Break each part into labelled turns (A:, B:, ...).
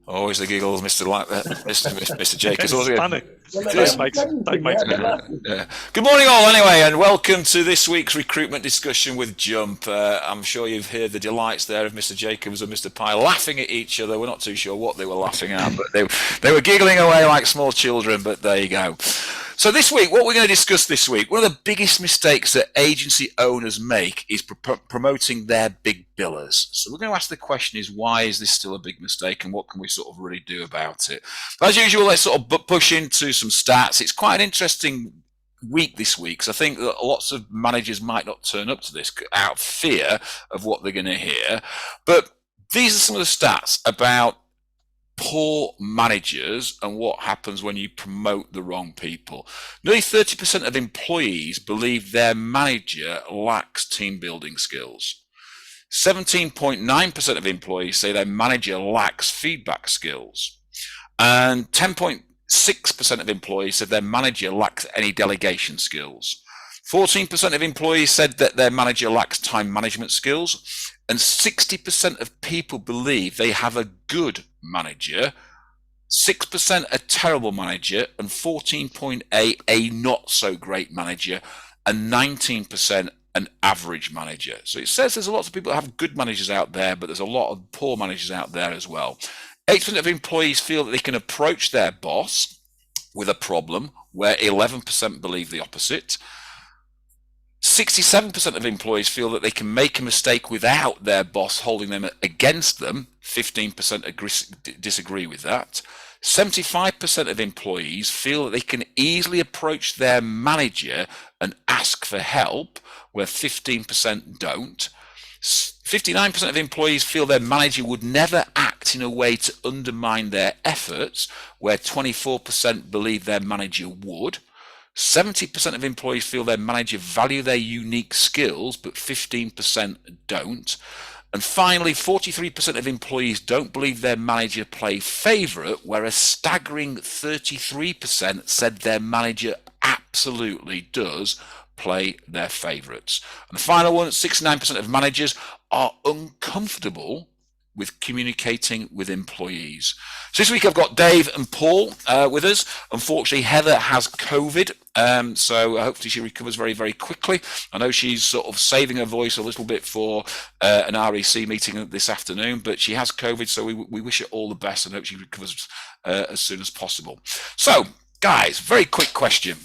A: Always the giggles, Mr. Jacobs.
B: It's funny.
A: Yeah. Good morning, all, anyway, and welcome to this week's recruitment discussion with Jump. I'm sure you've heard the delights there of Mr. Jacobs and Mr. Pye laughing at each other. We're not too sure what they were laughing at, but they were giggling away like small children, but there you go. So this week, what we're going to discuss this week, one of the biggest mistakes that agency owners make is promoting their big billers. So we're going to ask the question is, why is this still a big mistake and what can we sort of really do about it? But as usual, let's sort of push into some stats. It's quite an interesting week this week, so I think that lots of managers might not turn up to this out of fear of what they're going to hear. But these are some of the stats about poor managers and what happens when you promote the wrong people. Nearly 30% of employees believe their manager lacks team building skills. 17.9% of employees say their manager lacks feedback skills. And 10.6% of employees said their manager lacks any delegation skills. 14% of employees said that their manager lacks time management skills. And 60% of people believe they have a good manager, 6% a terrible manager, and 14.8% a not so great manager, and 19% an average manager. So it says there's a lot of people that have good managers out there, but there's a lot of poor managers out there as well. 8% of employees feel that they can approach their boss with a problem, where 11% believe the opposite. 67% of employees feel that they can make a mistake without their boss holding them against them. 15% disagree with that. 75% of employees feel that they can easily approach their manager and ask for help, where 15% don't. 59% of employees feel their manager would never act in a way to undermine their efforts, where 24% believe their manager would. 70% of employees feel their manager value their unique skills, but 15% don't. And finally, 43% of employees don't believe their manager play favourite, where a staggering 33% said their manager absolutely does play their favourites. And the final one, 69% of managers are uncomfortable with communicating with employees. So this week I've got Dave and Paul with us. Unfortunately, Heather has COVID, so hopefully she recovers very, very quickly. I know she's sort of saving her voice a little bit for an REC meeting this afternoon, but she has COVID, so we wish her all the best and hope she recovers as soon as possible. So, guys, very quick question.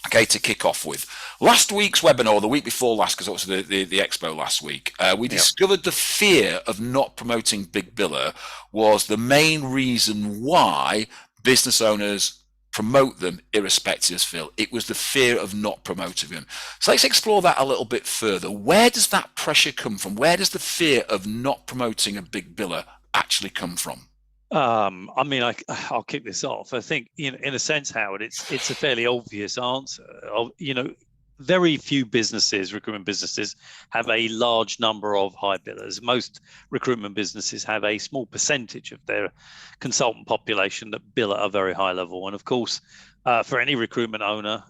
A: Okay, to kick off with. Last week's webinar, or the week before last, because that was the expo last week, we discovered the fear of not promoting Big Biller was the main reason why business owners promote them irrespective of skill. It was the fear of not promoting them. So let's explore that a little bit further. Where does that pressure come from? Where does the fear of not promoting a Big Biller actually come from?
B: I mean, I'll kick this off. I think, in a sense, Howard, it's a fairly obvious answer. Very few businesses, recruitment businesses, have a large number of high billers. Most recruitment businesses have a small percentage of their consultant population that bill at a very high level. And of course, for any recruitment owner,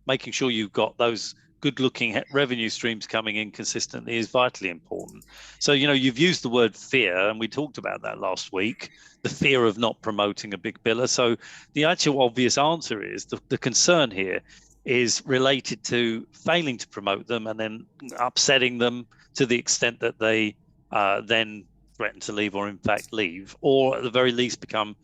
B: making sure you've got those good-looking revenue streams coming in consistently is vitally important. So, you've used the word fear, and we talked about that last week, the fear of not promoting a big biller. So the actual obvious answer is the concern here is related to failing to promote them and then upsetting them to the extent that they then threaten to leave or in fact leave, or at the very least become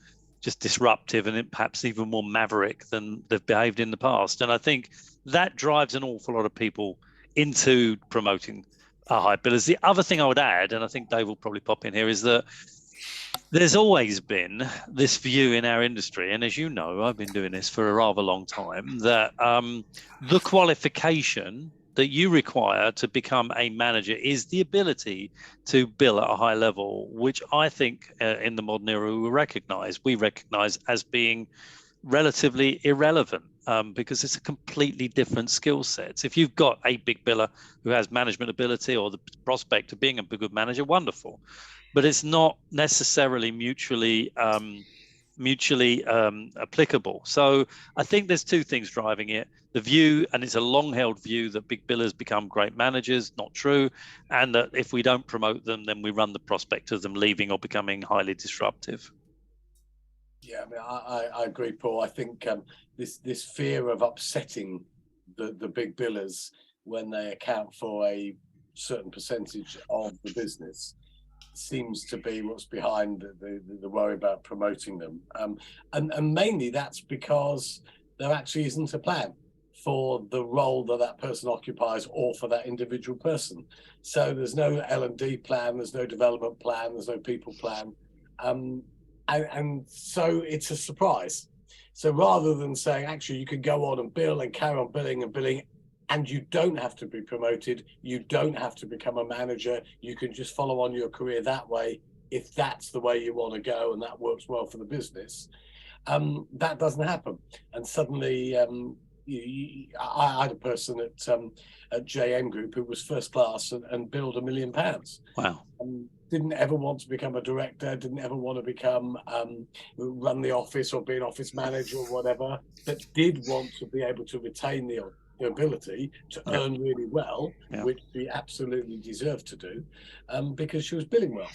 B: just disruptive and perhaps even more maverick than they've behaved in the past. And I think that drives an awful lot of people into promoting high billers. The other thing I would add, and I think Dave will probably pop in here, is that there's always been this view in our industry, and as you know, I've been doing this for a rather long time, that the qualification that you require to become a manager is the ability to bill at a high level, which I think in the modern era we recognize as being relatively irrelevant, because it's a completely different skill set. If you've got a big biller who has management ability or the prospect of being a good manager, wonderful, but it's not necessarily mutually mutually applicable. So I think there's two things driving it. The view, and it's a long-held view, that big billers become great managers, not true, and that if we don't promote them, then we run the prospect of them leaving or becoming highly disruptive.
C: Yeah, I mean, I agree, Paul. I think this fear of upsetting the big billers when they account for a certain percentage of the business seems to be what's behind the worry about promoting them. And mainly that's because there actually isn't a plan for the role that person occupies or for that individual person. So there's no L&D plan, there's no development plan, there's no people plan. And so it's a surprise. So rather than saying, actually, you can go on and bill and carry on billing and billing, and you don't have to be promoted, you don't have to become a manager, you can just follow on your career that way, if that's the way you want to go and that works well for the business, that doesn't happen. And suddenly, I had a person at JM Group who was first class and billed £1 million.
B: Wow.
C: Didn't ever want to become a director, didn't ever want to become run the office or be an office manager or whatever, but did want to be able to retain the ability to earn really well, which she absolutely deserved to do, because she was billing well,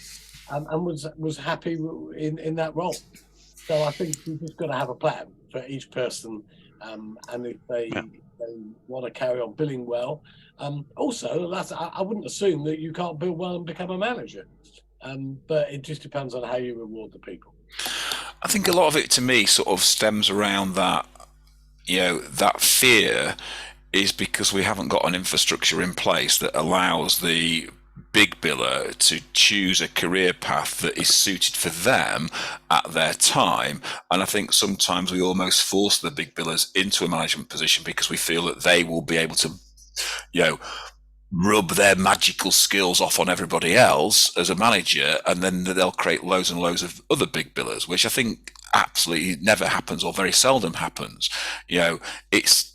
C: and was happy in that role. So I think you've just got to have a plan for each person, and if they want to carry on billing well. Also, I wouldn't assume that you can't bill well and become a manager, but it just depends on how you reward the people.
A: I think a lot of it, to me, sort of stems around that, that fear is because we haven't got an infrastructure in place that allows the big biller to choose a career path that is suited for them at their time. And I think sometimes we almost force the big billers into a management position because we feel that they will be able to, rub their magical skills off on everybody else as a manager, and then they'll create loads and loads of other big billers, which I think absolutely never happens or very seldom happens.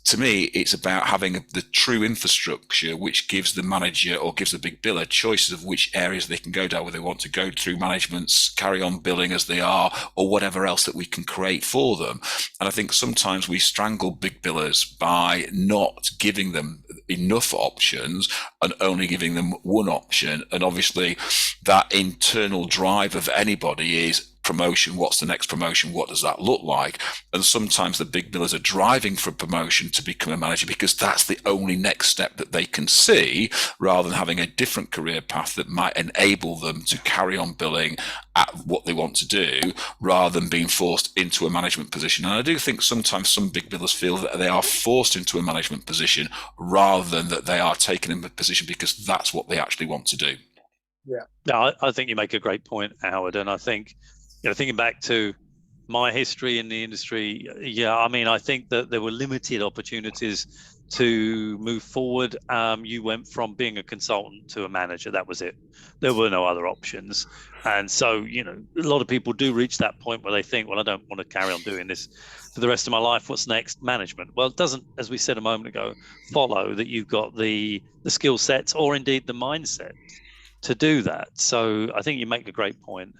A: To me, it's about having the true infrastructure which gives the manager or gives the big biller choices of which areas they can go down, whether they want to go through managements, carry on billing as they are, or whatever else that we can create for them. And I think sometimes we strangle big billers by not giving them enough options and only giving them one option. And obviously that internal drive of anybody is promotion. What's the next promotion? What does that look like? And sometimes the big billers are driving for promotion to become a manager because that's the only next step that they can see, rather than having a different career path that might enable them to carry on billing at what they want to do, rather than being forced into a management position. And I do think sometimes some big billers feel that they are forced into a management position rather than that they are taken in a position because that's what they actually want to do.
B: Yeah, I think you make a great point, Howard. And I think, thinking back to my history in the industry, I think that there were limited opportunities to move forward. You went from being a consultant to a manager. That was it. There were no other options. And so, a lot of people do reach that point where they think, well, I don't want to carry on doing this for the rest of my life. What's next? Management. Well, it doesn't, as we said a moment ago, follow that you've got the skill sets or indeed the mindset to do that. So I think you make a great point.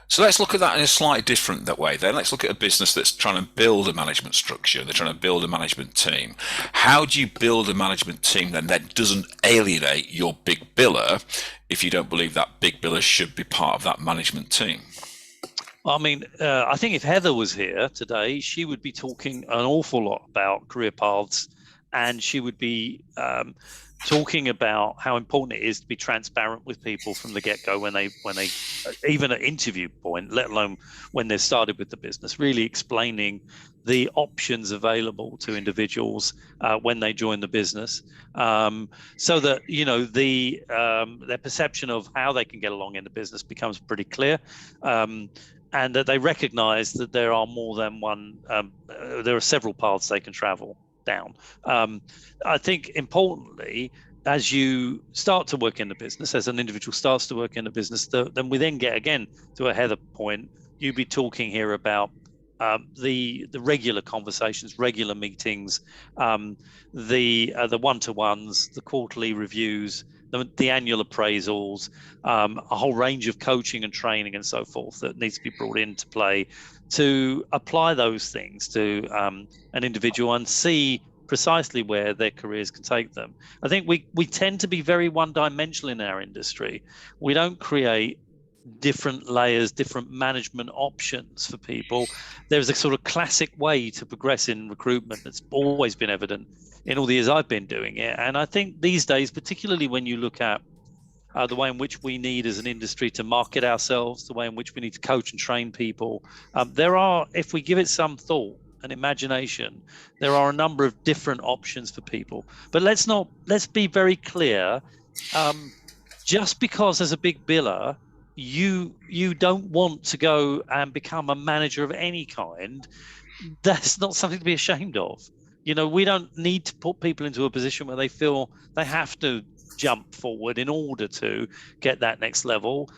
A: So let's look at that in a slightly different way then. Let's look at a business that's trying to build a management structure. They're trying to build a management team. How do you build a management team then that doesn't alienate your big biller if you don't believe that big biller should be part of that management team?
B: I think if Heather was here today, she would be talking an awful lot about career paths, and she would be talking about how important it is to be transparent with people from the get-go when they even at interview point, let alone when they're started with the business, really explaining the options available to individuals when they join the business, so that their perception of how they can get along in the business becomes pretty clear, and that they recognize that there are more than one, there are several paths they can travel down. I think importantly, as you start to work in the business, as an individual starts to work in the business, then we then get again to a Heather point. You'd be talking here about the regular conversations, regular meetings, the one-to-ones, the quarterly reviews, the annual appraisals, a whole range of coaching and training and so forth that needs to be brought into play to apply those things to an individual and see precisely where their careers can take them. I think we tend to be very one-dimensional in our industry. We don't create different layers, different management options for people. There's a sort of classic way to progress in recruitment that's always been evident in all the years I've been doing it. And I think these days, particularly when you look at the way in which we need as an industry to market ourselves, the way in which we need to coach and train people, there are, if we give it some thought and imagination, there are a number of different options for people. But let's be very clear. Just because as a big biller, you don't want to go and become a manager of any kind, that's not something to be ashamed of. We don't need to put people into a position where they feel they have to jump forward in order to get that next level.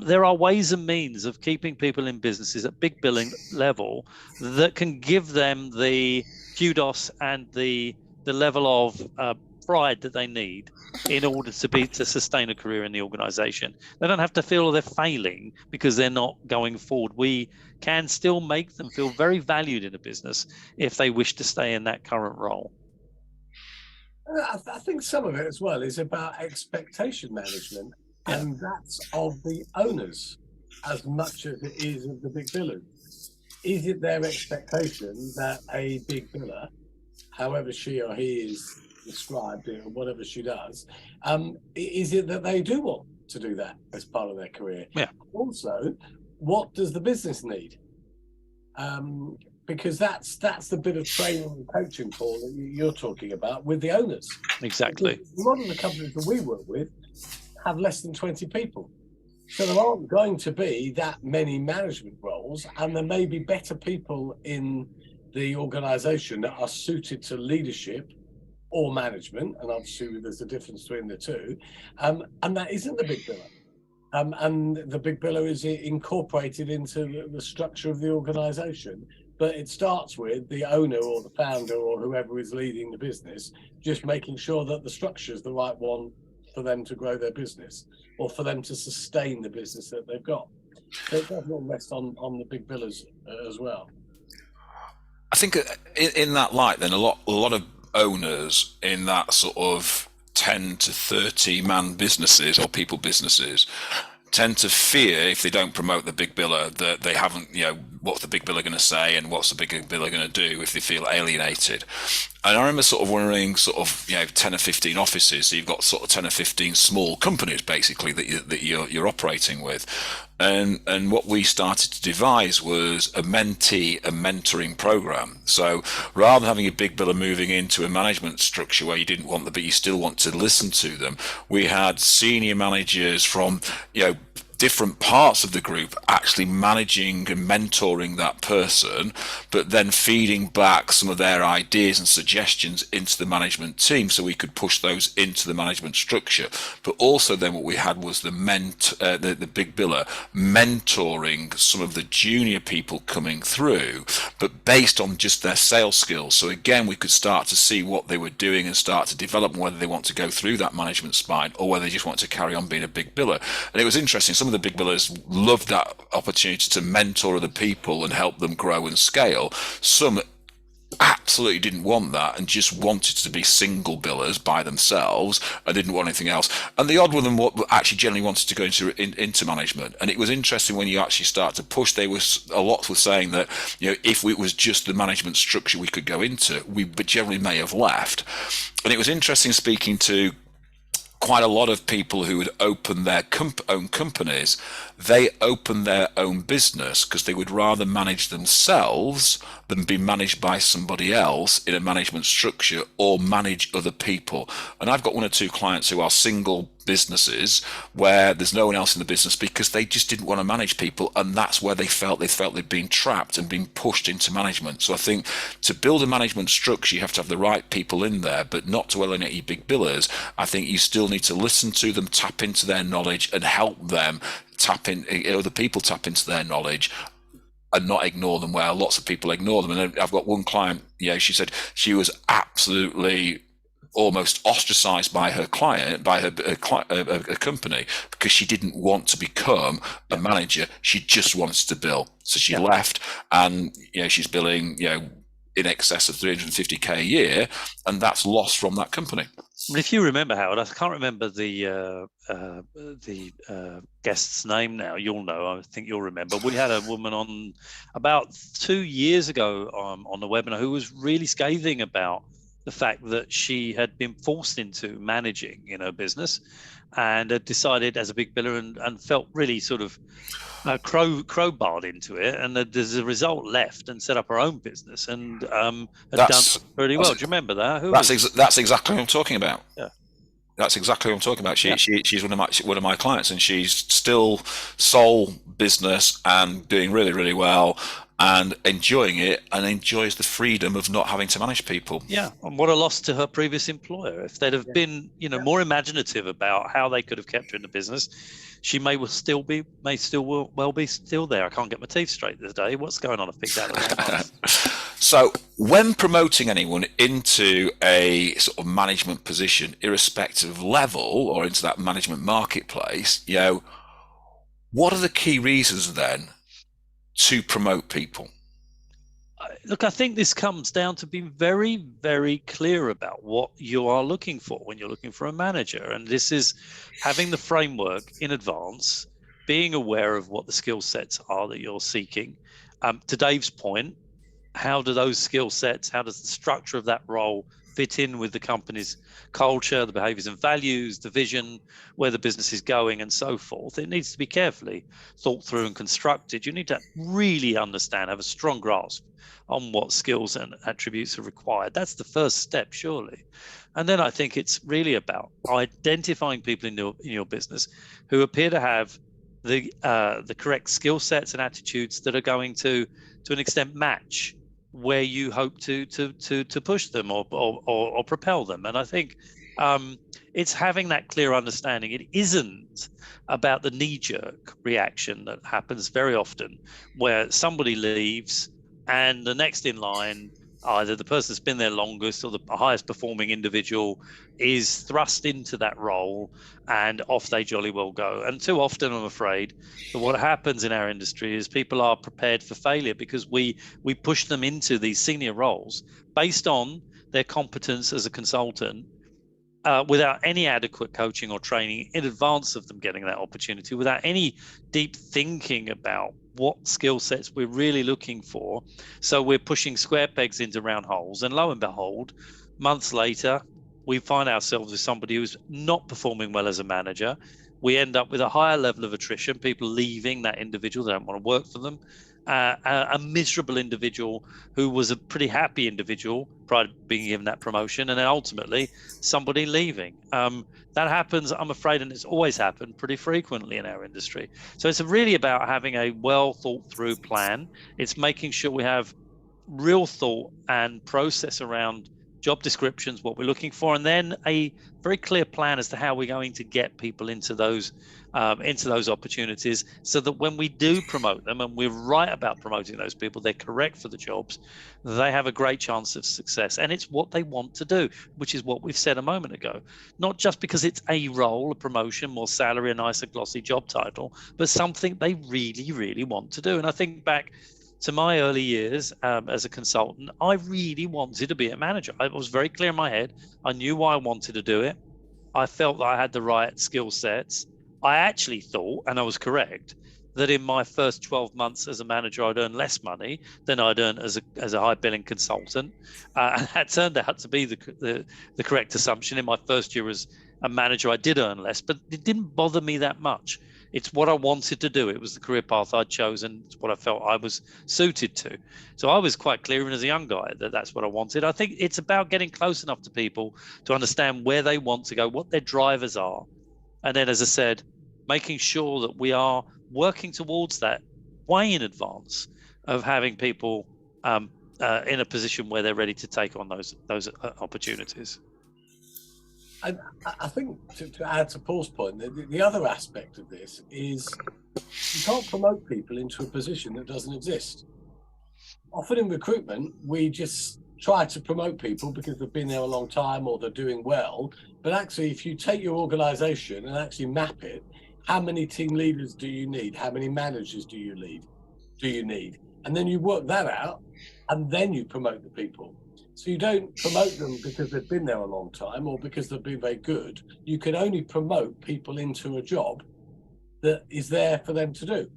B: There are ways and means of keeping people in businesses at big billing level that can give them the kudos and the level of pride that they need in order to sustain a career in the organization. They don't have to feel they're failing because they're not going forward. We can still make them feel very valued in a business if they wish to stay in that current role.
C: I think some of it as well is about expectation management, and that's of the owners as much as it is of the big billers. Is it their expectation that a big biller, however she or he is described or whatever she does, is it that they do want to do that as part of their career?
B: Yeah.
C: Also, what does the business need? Because that's the bit of training and coaching, Paul, that you're talking about with the owners.
B: Exactly.
C: Because a lot of the companies that we work with have less than 20 people. So there aren't going to be that many management roles, and there may be better people in the organisation that are suited to leadership or management, and obviously there's a difference between the two, and that isn't the big biller. And the big biller is incorporated into the structure of the organisation. But it starts with the owner or the founder or whoever is leading the business, just making sure that the structure is the right one for them to grow their business or for them to sustain the business that they've got. So it does not rest on the big billers as well.
A: I think in that light, then a lot of owners in that sort of 10 to 30 man businesses or people businesses tend to fear, if they don't promote the big biller, that they haven't, what's the big biller going to say and what's the big biller going to do if they feel alienated. And I remember sort of running 10 or 15 offices. So you've got sort of 10 or 15 small companies basically that you're operating with. And what we started to devise was a mentee and mentoring program. So rather than having a big biller moving into a management structure where you didn't want them, but you still want to listen to them, we had senior managers from, different parts of the group actually managing and mentoring that person, but then feeding back some of their ideas and suggestions into the management team so we could push those into the management structure. But also then what we had was the big biller mentoring some of the junior people coming through, but based on just their sales skills. So again, we could start to see what they were doing and start to develop whether they want to go through that management spine or whether they just want to carry on being a big biller. And it was interesting. Some of the big billers loved that opportunity to mentor other people and help them grow and scale. Some absolutely didn't want that and just wanted to be single billers by themselves and didn't want anything else. And the odd one of them actually generally wanted to go into management. And it was interesting when you actually start to push. A lot were saying that if it was just the management structure we could go into, we generally may have left. And it was interesting speaking to quite a lot of people who would open their own companies. They opened their own business because they would rather manage themselves than be managed by somebody else in a management structure or manage other people. And I've got one or two clients who are single businesses where there's no one else in the business because they just didn't want to manage people, and that's where they felt they'd been trapped and been pushed into management. So I think to build a management structure, you have to have the right people in there, but not to alienate your big billers. I think you still need to listen to them, tap into their knowledge, and help them other people tap into their knowledge. and not ignore them, where lots of people ignore them. And I've got one client, she said she was absolutely almost ostracized by her client, by her company, because she didn't want to become a manager. She just wanted to bill. So she left, and she's billing in excess of 350k a year, and that's lost from that company.
B: If you remember, Howard, I can't remember the guest's name now. You'll know. I think you'll remember. We had a woman on about 2 years ago on the webinar who was really scathing about the fact that she had been forced into managing in her business, and had decided as a big biller and felt really sort of crowbarred into it, and as a result left and set up her own business and had done really well. Do you remember that?
A: That's exactly what I'm talking about.
B: Yeah.
A: That's exactly what I'm talking about. She's one of my clients, and she's still sole business and doing really, really well and enjoying it, and enjoys the freedom of not having to manage people.
B: Yeah, and what a loss to her previous employer. If they'd have been, more imaginative about how they could have kept her in the business, she may still be still there. I can't get my teeth straight today. What's going on? I picked out the wrong month.
A: So when promoting anyone into a sort of management position, irrespective of level, or into that management marketplace, what are the key reasons then to promote people?
B: Look, I think this comes down to being very, very clear about what you are looking for when you're looking for a manager. And this is having the framework in advance, being aware of what the skill sets are that you're seeking. To Dave's point, how do those skill sets, how does the structure of that role fit in with the company's culture, the behaviors and values, the vision, where the business is going, and so forth? It needs to be carefully thought through and constructed. You need to really understand, have a strong grasp on what skills and attributes are required. That's the first step, surely. And then I think it's really about identifying people in your business who appear to have the correct skill sets and attitudes that are going to an extent match where you hope to push them or propel them. And I think it's having that clear understanding. It isn't about the knee-jerk reaction that happens very often, where somebody leaves and the next in line, either the person that's been there longest or the highest performing individual, is thrust into that role, and off they jolly well go. And too often, I'm afraid, that what happens in our industry is people are prepared for failure because we push them into these senior roles based on their competence as a consultant, without any adequate coaching or training in advance of them getting that opportunity, without any deep thinking about what skill sets we're really looking for. So we're pushing square pegs into round holes, and lo and behold, months later, we find ourselves with somebody who's not performing well as a manager. We end up with a higher level of attrition, people leaving that individual, they don't want to work for them. A miserable individual who was a pretty happy individual prior to being given that promotion, and then ultimately somebody leaving. That happens, I'm afraid, and it's always happened pretty frequently in our industry. So it's really about having a well thought through plan. It's making sure we have real thought and process around job descriptions, what we're looking for, and then a very clear plan as to how we're going to get people into those opportunities, so that when we do promote them, and we're right about promoting those people, they're correct for the jobs, they have a great chance of success. And it's what they want to do, which is what we've said a moment ago. Not just because it's a role, a promotion, more salary, a nicer glossy job title, but something they really, really want to do. And I think back to my early years as a consultant, I really wanted to be a manager. I was very clear in my head. I knew why I wanted to do it. I felt that I had the right skill sets. I actually thought, and I was correct, that in my first 12 months as a manager, I'd earn less money than I'd earn as a high billing consultant. And that turned out to be the correct assumption. In my first year as a manager, I did earn less, but it didn't bother me that much. It's what I wanted to do. It was the career path I'd chosen. It's what I felt I was suited to. So I was quite clear, even as a young guy, that that's what I wanted. I think it's about getting close enough to people to understand where they want to go, what their drivers are. And then, as I said, making sure that we are working towards that way in advance of having people in a position where they're ready to take on those opportunities.
C: And I think to add to Paul's point, the other aspect of this is You can't promote people into a position that doesn't exist. Often in recruitment, we just try to promote people because they've been there a long time or they're doing well. But actually, if you take your organization and actually map it, how many team leaders do you need? How many managers do you need? And then you work that out, and then you promote the people. So you don't promote them because they've been there a long time or because they've been very good. You can only promote people into a job that is there for them to do.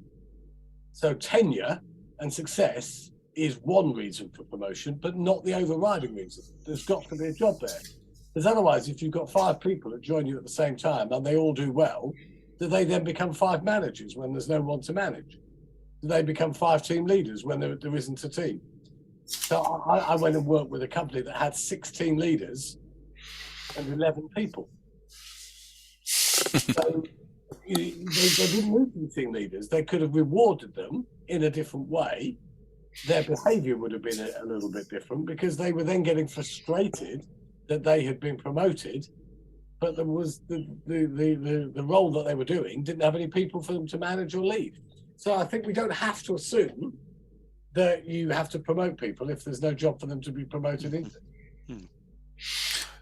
C: So tenure and success is one reason for promotion, but not the overriding reason. There's got to be a job there. Because otherwise, if you've got 5 people that join you at the same time and they all do well, do they then become 5 managers when there's no one to manage? Do they become 5 team leaders when there isn't a team? So I went and worked with a company that had 6 team leaders and 11 people. So they didn't need to be team leaders. They could have rewarded them in a different way. Their behavior would have been a little bit different because they were then getting frustrated that they had been promoted, but there was the role that they were doing didn't have any people for them to manage or lead. So I think we don't have to assume that you have to promote people if there's no job for them to be promoted into.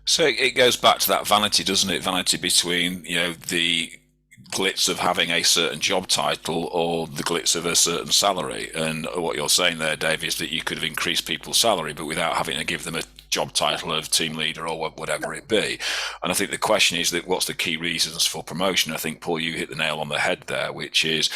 A: So it goes back to that vanity, doesn't it? Vanity between, the glitz of having a certain job title or the glitz of a certain salary. And what you're saying there, Dave, is that you could have increased people's salary, but without having to give them a job title of team leader or whatever it be. And I think the question is that what's the key reasons for promotion? I think, Paul, you hit the nail on the head there, which is,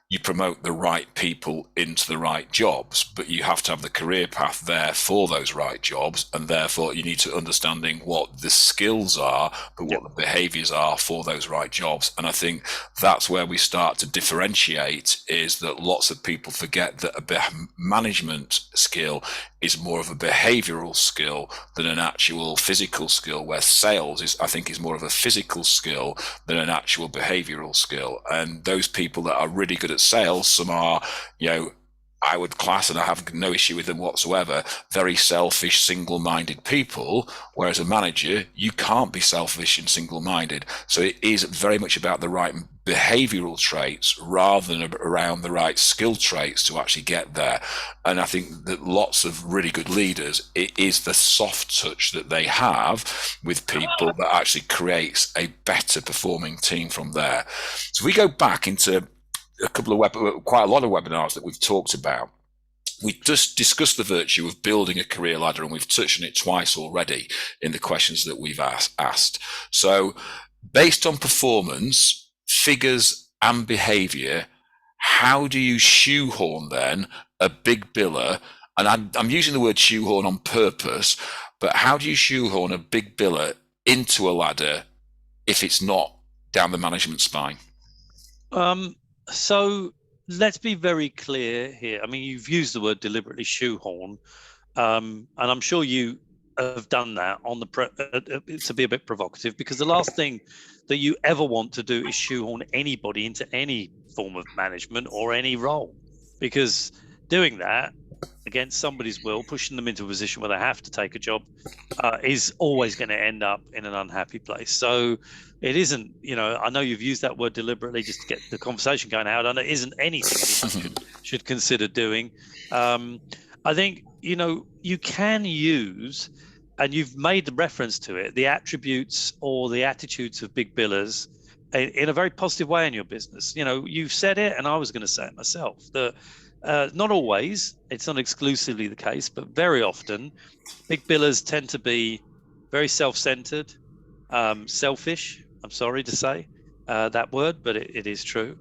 A: you promote the right people into the right jobs, but you have to have the career path there for those right jobs, and therefore you need to understanding what the skills are, but what the behaviors are for those right jobs. And I think that's where we start to differentiate, is that lots of people forget that a management skill is more of a behavioral skill than an actual physical skill, where sales is more of a physical skill than an actual behavioral skill. And those people that are really good at sales, some are, I would class, and I have no issue with them whatsoever, very selfish, single-minded people, whereas a manager, you can't be selfish and single-minded. So it is very much about the right behavioral traits rather than around the right skill traits to actually get there. And I think that lots of really good leaders, it is the soft touch that they have with people that actually creates a better performing team from there. So we go back into quite a lot of webinars that we've talked about. We just discussed the virtue of building a career ladder, and we've touched on it twice already in the questions that we've asked. So based on performance, figures and behavior, how do you shoehorn then a big biller? And I'm using the word shoehorn on purpose, but how do you shoehorn a big biller into a ladder if it's not down the management spine?
B: So let's be very clear here. I mean, you've used the word deliberately, shoehorn, and I'm sure you have done that on to be a bit provocative, because the last thing that you ever want to do is shoehorn anybody into any form of management or any role, because doing that against somebody's will, pushing them into a position where they have to take a job, is always going to end up in an unhappy place. So it isn't, I know you've used that word deliberately just to get the conversation going out, and it isn't anything anyone should consider doing. I think, you can use, and you've made the reference to it, the attributes or the attitudes of big billers in a very positive way in your business. You've said it, and I was going to say it myself, that not always, it's not exclusively the case, but very often, big billers tend to be very self-centered, selfish. I'm sorry to say that word, but it is true.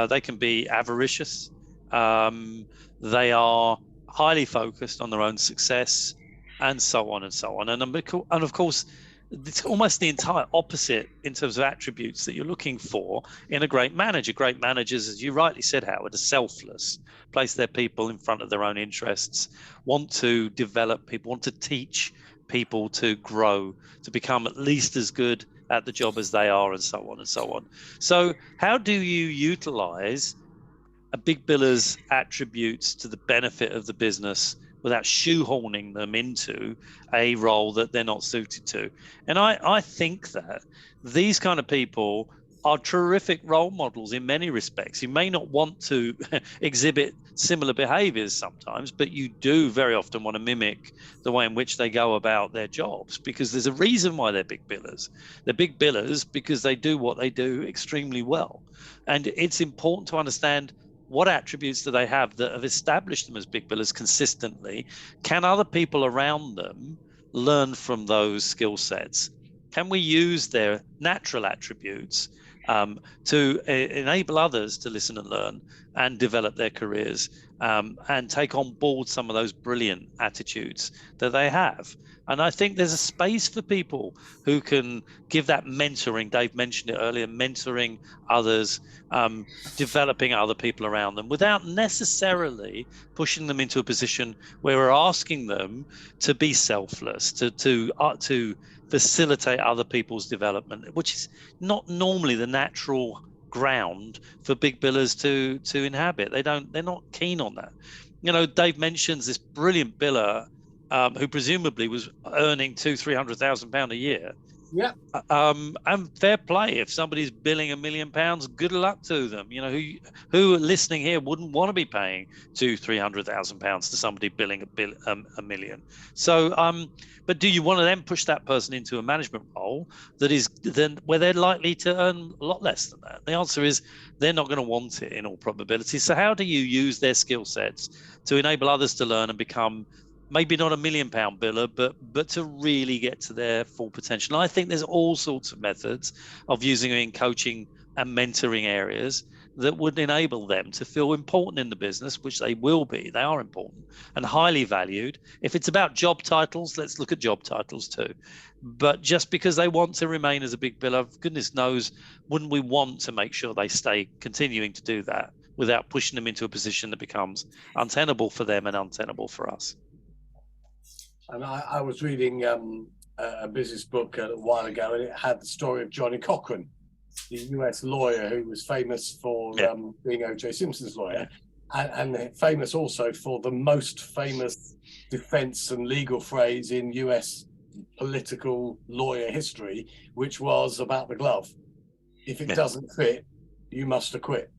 B: They can be avaricious. They are highly focused on their own success, and so on and so on. And of course, it's almost the entire opposite in terms of attributes that you're looking for in a great manager. Great managers, as you rightly said, Howard, are selfless, place their people in front of their own interests, want to develop people, want to teach people to grow, to become at least as good at the job as they are, and so on and so on. So how do you utilize a big biller's attributes to the benefit of the business without shoehorning them into a role that they're not suited to? And I think that these kind of people are terrific role models in many respects. You may not want to exhibit similar behaviors sometimes, but you do very often want to mimic the way in which they go about their jobs, because there's a reason why they're big billers. They're big billers because they do what they do extremely well. And it's important to understand what attributes do they have that have established them as big billers consistently. Can other people around them learn from those skill sets? Can we use their natural attributes to enable others to listen and learn and develop their careers, and take on board some of those brilliant attitudes that they have? And I think there's a space for people who can give that mentoring. Dave mentioned it earlier, mentoring others, developing other people around them without necessarily pushing them into a position where we're asking them to be selfless, to facilitate other people's development, which is not normally the natural ground for big billers to inhabit. They're not keen on that. You know, Dave mentions this brilliant biller who presumably was earning £200,000-300,000 a year.
C: Yeah.
B: And fair play. If somebody's billing £1 million, good luck to them. You know, who listening here wouldn't want to be paying £200,000-300,000 to somebody billing a million? So, but do you want to then push that person into a management role that is then where they're likely to earn a lot less than that? The answer is they're not going to want it in all probability. So how do you use their skill sets to enable others to learn and become maybe not £1 million biller, but to really get to their full potential? And I think there's all sorts of methods of using it in coaching and mentoring areas that would enable them to feel important in the business, which they will be. They are important and highly valued. If it's about job titles, let's look at job titles too. But just because they want to remain as a big biller, goodness knows, wouldn't we want to make sure they stay continuing to do that without pushing them into a position that becomes untenable for them and untenable for us?
C: And I was reading a business book a while ago, and it had the story of Johnny Cochran, the US lawyer who was famous for being O.J. Simpson's lawyer, and famous also for the most famous defense and legal phrase in US political lawyer history, which was about the glove. If it doesn't fit, you must acquit.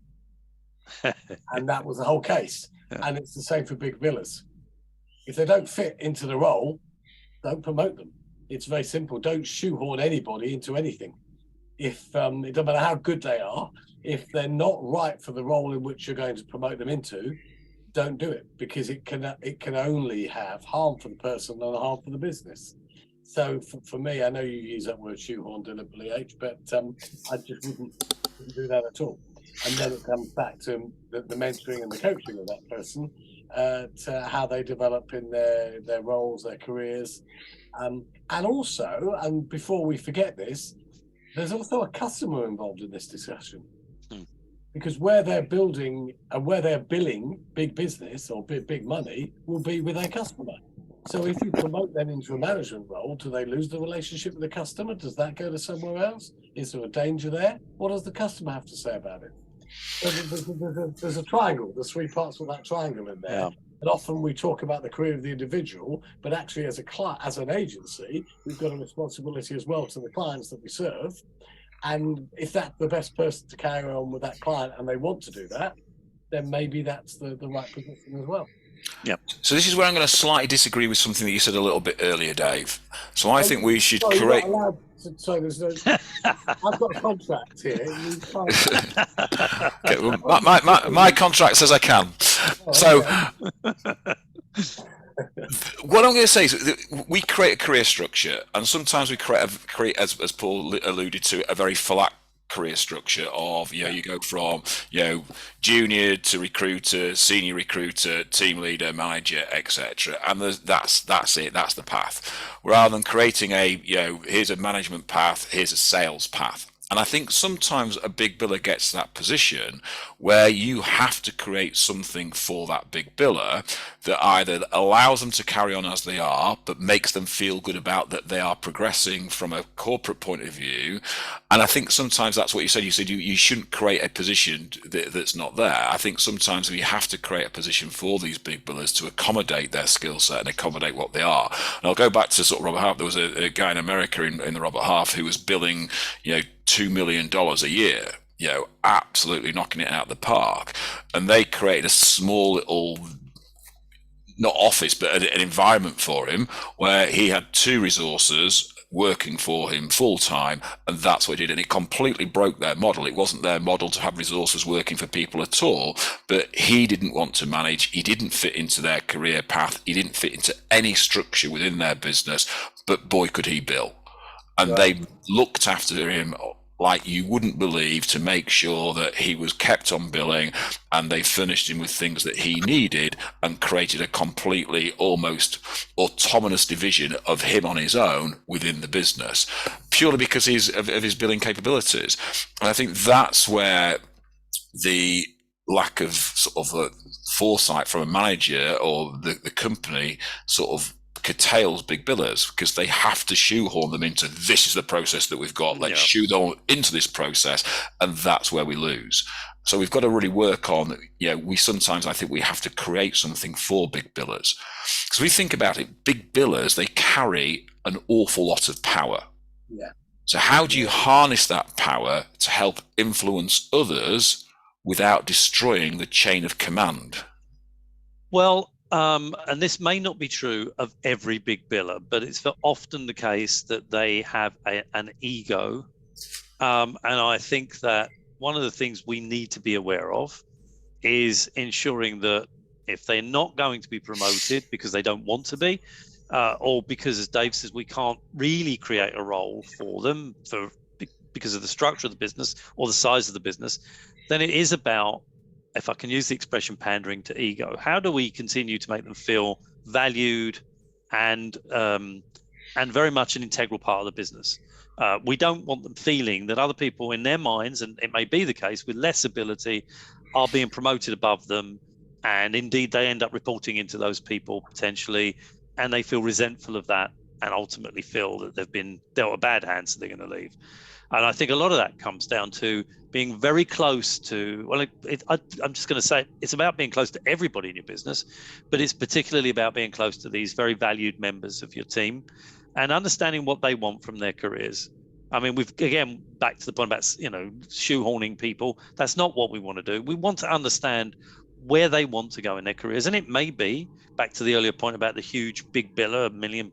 C: And that was the whole case. And it's the same for big billers. If they don't fit into the role, don't promote them. It's very simple. Don't shoehorn anybody into anything. If it doesn't matter how good they are, if they're not right for the role in which you're going to promote them into, don't do it, because it can only have harm for the person and harm for the business. So for me, I know you use that word shoehorn deliberately, H, but I just wouldn't do that at all. And then it comes back to the mentoring and the coaching of that person, to how they develop in their roles, their careers. And also, and before we forget this, there's also a customer involved in this discussion. Because where they're building and where they're billing big business or big money will be with their customer. So if you promote them into a management role, do they lose the relationship with the customer? Does that go to somewhere else? Is there a danger there? What does the customer have to say about it? There's a triangle. There's three parts of that triangle in there. Yeah. And often we talk about the career of the individual, but actually as an agency, we've got a responsibility as well to the clients that we serve. And if that's the best person to carry on with that client and they want to do that, then maybe that's the right position as well.
A: Yep. So this is where I'm going to slightly disagree with something that you said a little bit earlier, Dave. So I think we should create...
C: So there's no... I've got a contract here.
A: Okay, well, my contract says I can. So what I'm going to say is that we create a career structure, and sometimes we create, as Paul alluded to, a very flat career structure of, you go from, junior to recruiter, senior recruiter, team leader, manager, etc. And that's it, that's the path. Rather than creating here's a management path, here's a sales path. And I think sometimes a big biller gets to that position where you have to create something for that big biller that either allows them to carry on as they are, but makes them feel good about that they are progressing from a corporate point of view. And I think sometimes that's what you said. You said you shouldn't create a position that's not there. I think sometimes we have to create a position for these big billers to accommodate their skill set and accommodate what they are. And I'll go back to sort of Robert Half. There was a guy in America in the Robert Half who was billing, $2 million a year, absolutely knocking it out of the park. And they created a small little, not office, but an environment for him where he had 2 resources working for him full time, and that's what he did. And it completely broke their model. It wasn't their model to have resources working for people at all, but he didn't want to manage. He didn't fit into their career path. He didn't fit into any structure within their business, but boy, could he bill. And
C: Right.
A: they looked after him like you wouldn't believe, to make sure that he was kept on billing, and they furnished him with things that he needed and created a completely almost autonomous division of him on his own within the business, purely because of his billing capabilities. And I think that's where the lack of sort of foresight from a manager or the company sort of curtails big billers, because they have to shoehorn them into, this is the process that we've got, let's shoe them into this process, and that's where we lose. So we've got to really work on, we sometimes, I think we have to create something for big billers. Because we think about it, big billers, they carry an awful lot of power.
C: Yeah.
A: So how do you harness that power to help influence others without destroying the chain of command?
B: Well, and this may not be true of every big biller, but it's often the case that they have an ego. And I think that one of the things we need to be aware of is ensuring that if they're not going to be promoted because they don't want to be, or because, as Dave says, we can't really create a role for them because of the structure of the business or the size of the business, then it is about, if I can use the expression, pandering to ego. How do we continue to make them feel valued and very much an integral part of the business? We don't want them feeling that other people in their minds, and it may be the case, with less ability are being promoted above them, and indeed they end up reporting into those people potentially, and they feel resentful of that and ultimately feel that they've been dealt a bad hand, so they're going to leave. And I think a lot of that comes down to being very close to, I'm just going to say, it's about being close to everybody in your business, but it's particularly about being close to these very valued members of your team and understanding what they want from their careers. I mean, we've, again, back to the point about, shoehorning people. That's not what we want to do. We want to understand where they want to go in their careers. And it may be, back to the earlier point about the huge big biller, £1 million,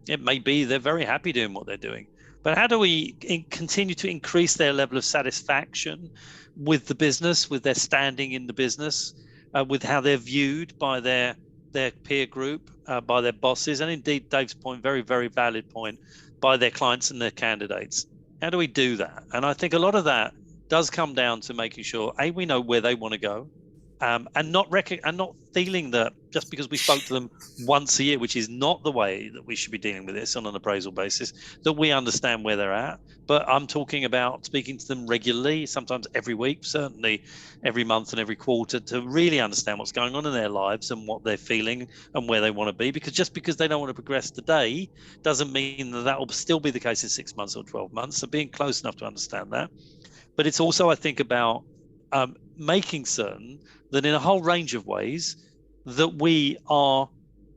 B: it may be they're very happy doing what they're doing. But how do we continue to increase their level of satisfaction with the business, with their standing in the business, with how they're viewed by their peer group, by their bosses, and indeed, Dave's point, very, very valid point, by their clients and their candidates? How do we do that? And I think a lot of that does come down to making sure, A, we know where they want to go, and not feeling that just because we spoke to them once a year, which is not the way that we should be dealing with this on an appraisal basis, that we understand where they're at. But I'm talking about speaking to them regularly, sometimes every week, certainly every month and every quarter, to really understand what's going on in their lives and what they're feeling and where they want to be. Because just because they don't want to progress today doesn't mean that will still be the case in 6 months or 12 months. So being close enough to understand that. But it's also, I think, about making certain that in a whole range of ways that we are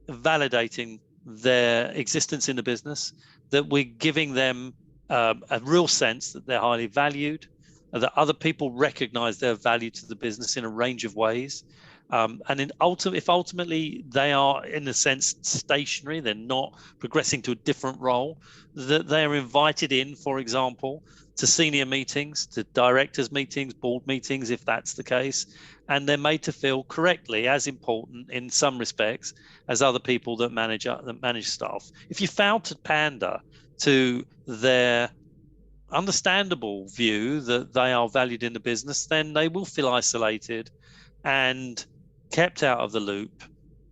B: validating their existence in the business, that we're giving them a real sense that they're highly valued, that other people recognize their value to the business in a range of ways. And if ultimately they are, in a sense, stationary, they're not progressing to a different role, that they're invited in, for example, to senior meetings, to directors meetings, board meetings, if that's the case, and they're made to feel correctly as important in some respects as other people that manage staff. If you fail to pander to their understandable view that they are valued in the business, then they will feel isolated and kept out of the loop,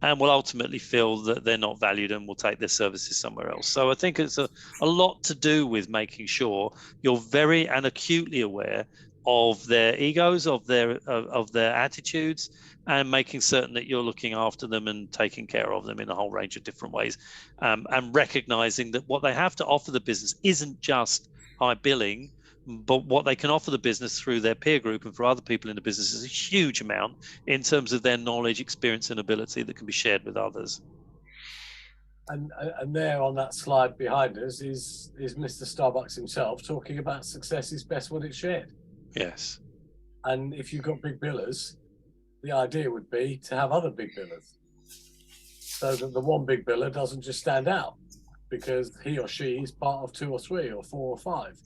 B: and will ultimately feel that they're not valued and will take their services somewhere else. So I think it's a lot to do with making sure you're very and acutely aware of their egos, of their attitudes, and making certain that you're looking after them and taking care of them in a whole range of different ways, and recognizing that what they have to offer the business isn't just high billing, but what they can offer the business through their peer group and for other people in the business is a huge amount in terms of their knowledge, experience, and ability that can be shared with others.
C: And there on that slide behind us is Mr. Starbucks himself talking about success is best when it's shared.
B: Yes.
C: And if you've got big billers, the idea would be to have other big billers, so that the one big biller doesn't just stand out because he or she is part of 2 or 3 or 4 or 5.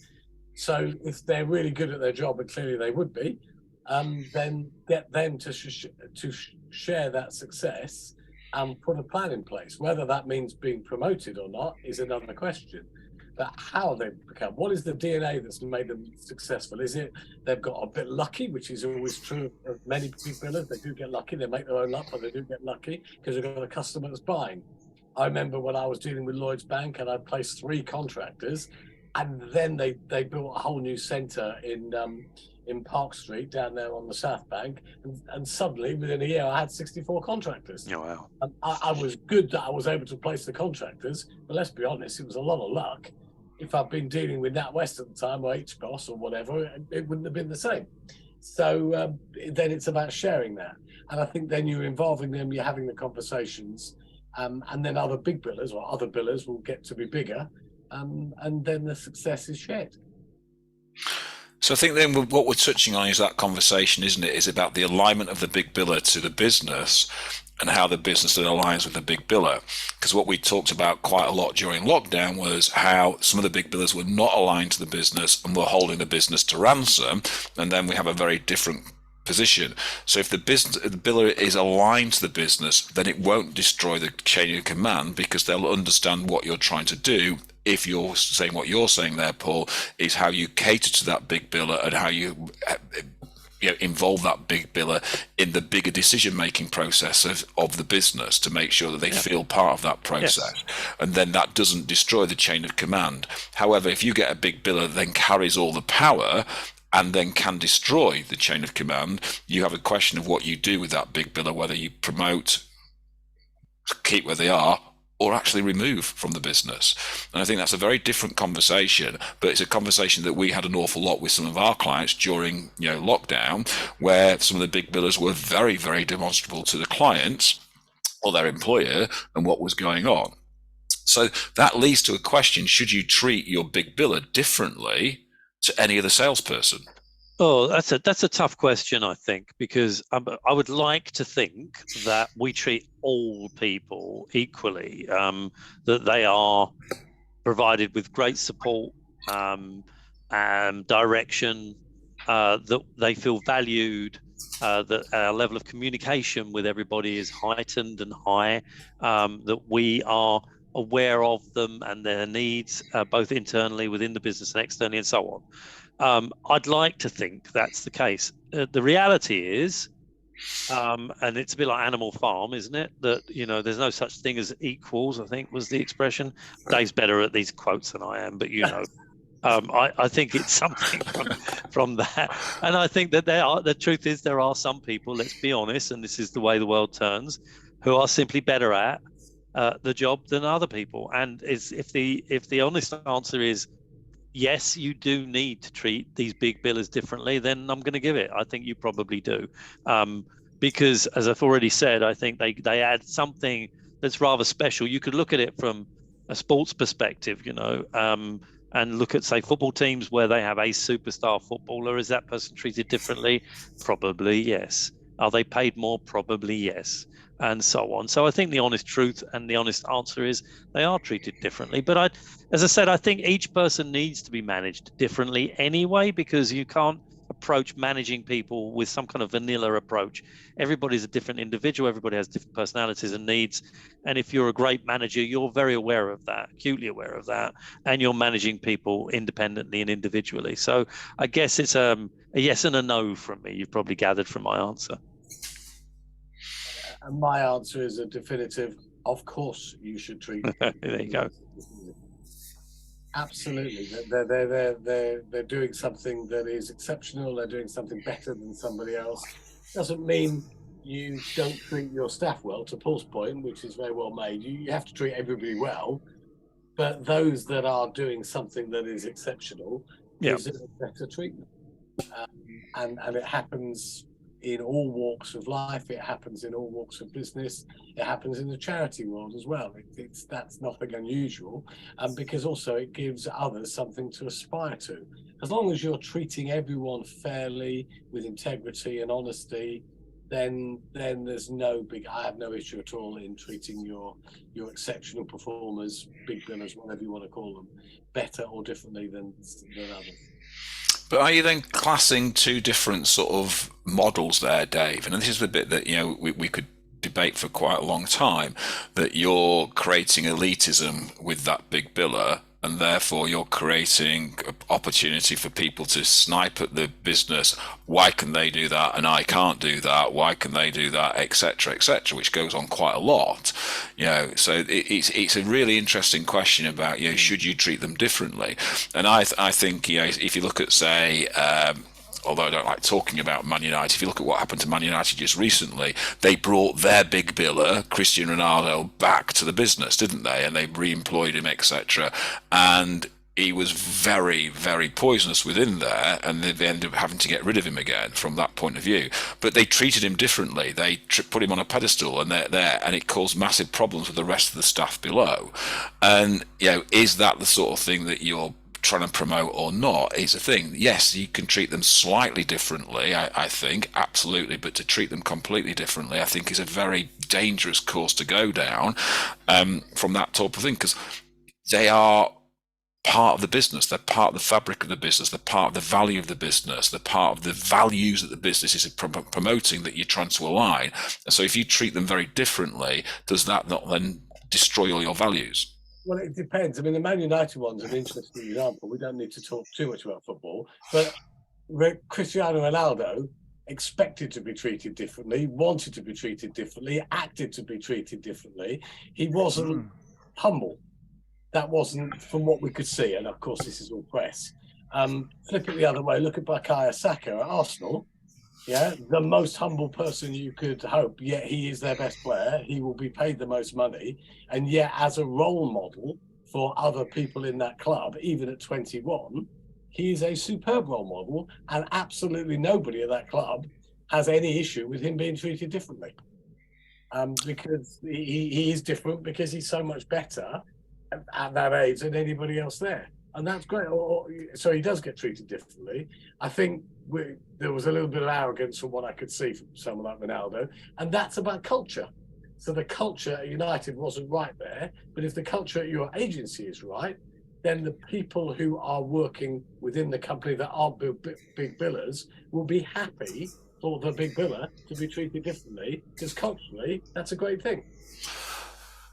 C: So if they're really good at their job, and clearly they would be, then get them to share that success and put a plan in place. Whether that means being promoted or not is another question. But how they become, what is the DNA that's made them successful? Is it they've got a bit lucky, which is always true of many big billers? They do get lucky, they make their own luck, but they do get lucky because they've got a customer that's buying. I remember when I was dealing with Lloyd's Bank and I placed 3 contractors, and then they built a whole new centre in Park Street down there on the South Bank, and suddenly within a year I had 64 contractors.
B: Oh, wow.
C: And I was good that I was able to place the contractors, but let's be honest, it was a lot of luck. If I'd been dealing with NatWest at the time or HBOS or whatever, it wouldn't have been the same. So then it's about sharing that, and I think then you're involving them, you're having the conversations, and then other big billers or other billers will get to be bigger, and then the success is shared.
A: So I think then what we're touching on is that conversation, isn't it? Is about the alignment of the big biller to the business and how the business then aligns with the big biller. Because what we talked about quite a lot during lockdown was how some of the big billers were not aligned to the business and were holding the business to ransom. And then we have a very different position. So if the biller is aligned to the business, then it won't destroy the chain of command because they'll understand what you're trying to do. If you're saying what you're saying there, Paul, is how you cater to that big biller and how you involve that big biller in the bigger decision-making process of the business to make sure that they feel part of that process. Yes. And then that doesn't destroy the chain of command. However, if you get a big biller that then carries all the power and then can destroy the chain of command, you have a question of what you do with that big biller, whether you promote, keep where they are, or actually remove from the business. And I think that's a very different conversation, but it's a conversation that we had an awful lot with some of our clients during lockdown, where some of the big billers were very, very demonstrable to the clients or their employer and what was going on. So that leads to a question: should you treat your big biller differently to any other salesperson?
B: Oh, that's a tough question, I think, because I would like to think that we treat all people equally, that they are provided with great support and direction, that they feel valued, that our level of communication with everybody is heightened and high, that we are aware of them and their needs, both internally within the business and externally, and so on. I'd like to think that's the case. The reality is, and it's a bit like Animal Farm, isn't it? That, there's no such thing as equals, I think was the expression. Dave's better at these quotes than I am, but I think it's something from that. And I think that the truth is there are some people, let's be honest, and this is the way the world turns, who are simply better at the job than other people. And if the honest answer is, yes, you do need to treat these big billers differently, then I'm going to give it. I think you probably do. Because, as I've already said, I think they add something that's rather special. You could look at it from a sports perspective, and look at, say, football teams where they have a superstar footballer. Is that person treated differently? Probably yes. Are they paid more? Probably yes. And so on. So I think the honest truth and the honest answer is they are treated differently. But as I said, I think each person needs to be managed differently anyway, because you can't approach managing people with some kind of vanilla approach. Everybody's a different individual. Everybody has different personalities and needs. And if you're a great manager, you're very aware of that, acutely aware of that, and you're managing people independently and individually. So I guess it's a yes and a no from me. You've probably gathered from my answer.
C: And my answer is a definitive, of course you should treat.
B: There you go.
C: Absolutely. They're doing something that is exceptional. They're doing something better than somebody else. Doesn't mean you don't treat your staff well, to Paul's point, which is very well made. You have to treat everybody well, but those that are doing something that is exceptional, is a better treatment. And it happens in all walks of life. It happens in all walks of business. It happens in the charity world as well. That's nothing unusual, and because also it gives others something to aspire to. As long as you're treating everyone fairly, with integrity and honesty, then there's I have no issue at all in treating your exceptional performers, big billers, whatever you want to call them, better or differently than others.
A: But are you then classing two different sort of models there, Dave? And this is the bit that, we could debate for quite a long time, that you're creating elitism with that big biller, and therefore you're creating opportunity for people to snipe at the business. Why can they do that and I can't do that? Why can they do that, etc., which goes on quite a lot. So it's a really interesting question about, should you treat them differently? And I think, if you look at, say, although I don't like talking about Man United, if you look at what happened to Man United just recently, they brought their big biller, Cristiano Ronaldo, back to the business, didn't they? And they re-employed him, etc. And he was very, very poisonous within there, and they ended up having to get rid of him again from that point of view. But they treated him differently. They put him on a pedestal, and they're there, and it caused massive problems with the rest of the staff below. And, is that the sort of thing that you're trying to promote or not is a thing? Yes, you can treat them slightly differently, I think, absolutely, but to treat them completely differently, I think, is a very dangerous course to go down from that type of thing, because they are part of the business, they're part of the fabric of the business, they're part of the value of the business, they're part of the values that the business is promoting that you're trying to align. And so if you treat them very differently, does that not then destroy all your values?
C: Well, it depends. I mean, the Man United one's an interesting example. We don't need to talk too much about football, but Cristiano Ronaldo expected to be treated differently, wanted to be treated differently, acted to be treated differently. He wasn't humble. That wasn't, from what we could see, and of course this is all press. Flip it the other way, look at Bukayo Saka at Arsenal. Yeah, the most humble person you could hope, yet he is their best player. He will be paid the most money. And yet, as a role model for other people in that club, even at 21, he is a superb role model. And absolutely nobody at that club has any issue with him being treated differently. Because he is different, because he's so much better at that age than anybody else there. And that's great. So he does get treated differently. I think there was a little bit of arrogance from what I could see from someone like Ronaldo, and that's about culture. So the culture at United wasn't right there, but if the culture at your agency is right, then the people who are working within the company that aren't big billers will be happy for the big biller to be treated differently, because culturally, that's a great thing.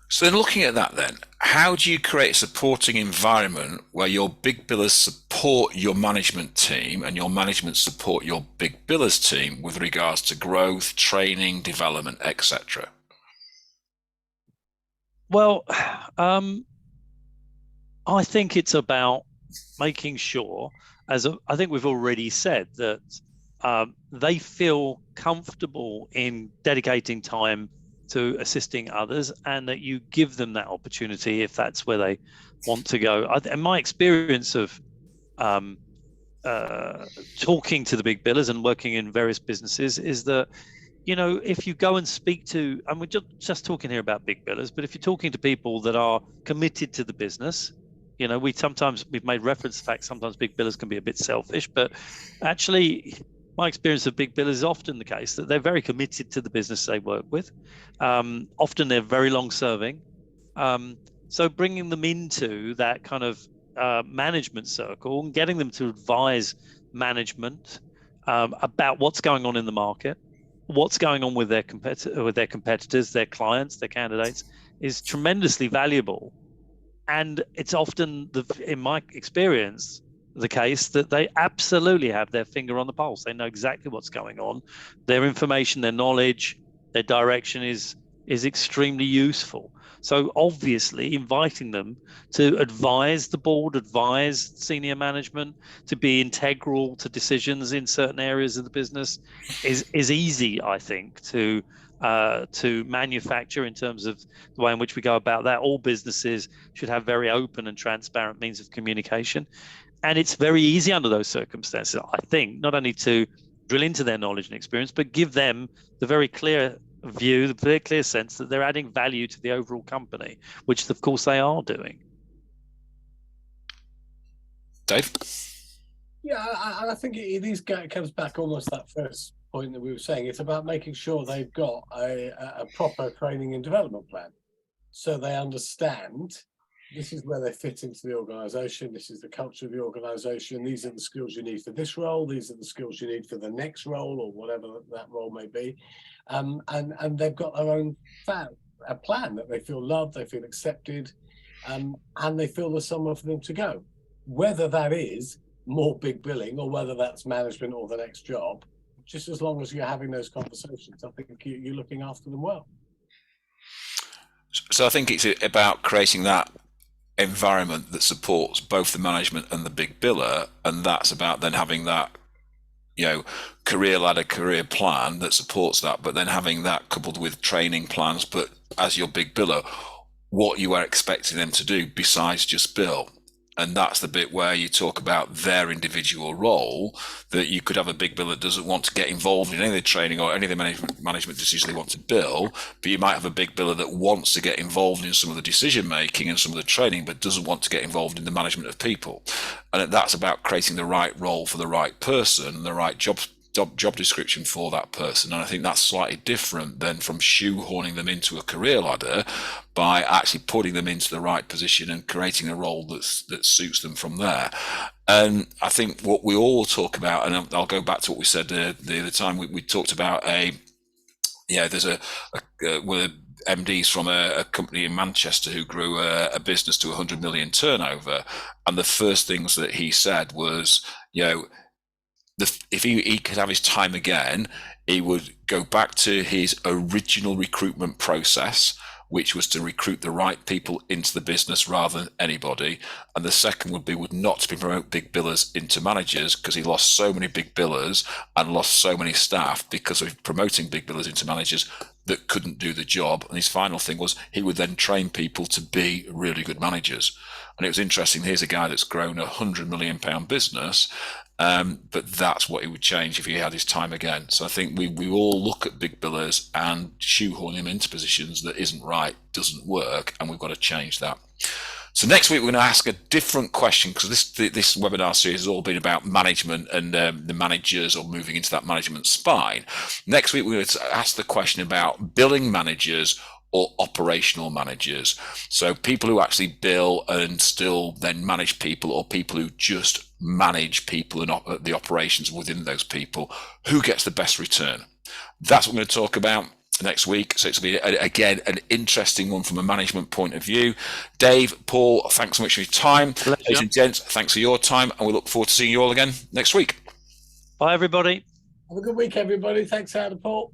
A: So then, looking at that then, how do you create a supporting environment where your big billers support your management team and your management support your big billers team with regards to growth, training, development, etc.?
B: Well, I think it's about making sure, I think we've already said, that they feel comfortable in dedicating time to assisting others, and that you give them that opportunity if that's where they want to go. And my experience of talking to the big billers and working in various businesses is that, if you go and speak to, and we're just talking here about big billers, but if you're talking to people that are committed to the business, we've made reference to the fact sometimes big billers can be a bit selfish, but actually my experience of big billers is often the case that they're very committed to the business they work with. Often they're very long serving. So bringing them into that kind of management circle and getting them to advise management about what's going on in the market, what's going on with their competitors, their clients, their candidates, is tremendously valuable. And it's often, in my experience, the case that they absolutely have their finger on the pulse. They know exactly what's going on. Their information, their knowledge, their direction is extremely useful. So obviously inviting them to advise the board, advise senior management, to be integral to decisions in certain areas of the business is easy, I think, to manufacture in terms of the way in which we go about that. All businesses should have very open and transparent means of communication. And it's very easy under those circumstances, I think, not only to drill into their knowledge and experience, but give them the very clear view, the very clear sense that they're adding value to the overall company, which of course they are doing.
A: Dave?
C: Yeah, I think it comes back almost that first point that we were saying. It's about making sure they've got a proper training and development plan, so they understand this is where they fit into the organisation, this is the culture of the organisation, these are the skills you need for this role, these are the skills you need for the next role, or whatever that role may be. And they've got their own a plan that they feel loved, they feel accepted, and they feel there's somewhere for them to go. Whether that is more big billing or whether that's management or the next job, just as long as you're having those conversations, I think you're looking after them well.
A: So I think it's about creating that environment that supports both the management and the big biller, and that's about then having that, you know, career ladder, career plan that supports that, but then having that coupled with training plans, but as your big biller, what you are expecting them to do besides just bill. And that's the bit where you talk about their individual role, that you could have a big biller that doesn't want to get involved in any of the training or any of the management decisions they want to bill, but you might have a big biller that wants to get involved in some of the decision making and some of the training, but doesn't want to get involved in the management of people. And that's about creating the right role for the right person, the right job description for that person. And I think that's slightly different than from shoehorning them into a career ladder by actually putting them into the right position and creating a role that suits them from there. And I think what we all talk about, and I'll go back to what we said the other time, we talked about there's one of the MDs from a company in Manchester who grew a business to 100 million turnover. And the first things that he said was, if he could have his time again, he would go back to his original recruitment process, which was to recruit the right people into the business rather than anybody. And the second would not to promote big billers into managers, because he lost so many big billers and lost so many staff because of promoting big billers into managers that couldn't do the job. And his final thing was he would then train people to be really good managers. And it was interesting. Here's a guy that's grown a £100 million business, but that's what he would change if he had his time again. So I think we all look at big billers and shoehorn him into positions that isn't right, doesn't work, and we've got to change that. So next week we're going to ask a different question, because this webinar series has all been about management and the managers, or moving into that management spine. Next week we're going to ask the question about billing managers or operational managers. So people who actually bill and still then manage people, or people who just manage people and the operations within those people. Who gets the best return? That's what we're going to talk about next week. So it's going to be, again, an interesting one from a management point of view. Dave, Paul, thanks so much for your time.
B: Pleasure.
A: Ladies and gents, thanks for your time, and we look forward to seeing you all again next week.
B: Bye, everybody.
C: Have a good week, everybody. Thanks, Paul.